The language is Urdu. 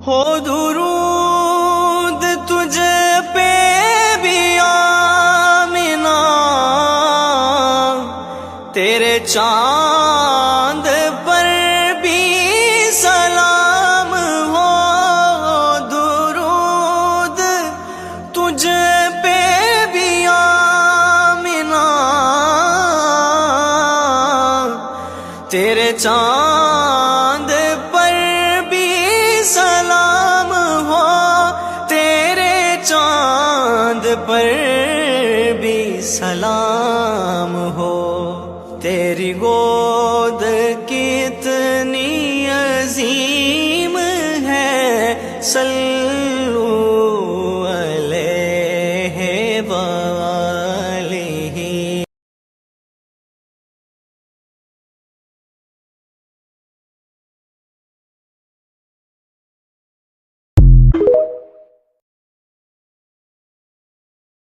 ہو درود تجھے پہ بھی آمنہ، تیرے چاند پر بھی سلام ہو، درود تجھے پہ بھی آمنہ، تیرے چاند پر بھی سلام ہو، تیرے چاند پر بھی سلام ہو، تیری گود کتنی عظیم ہے،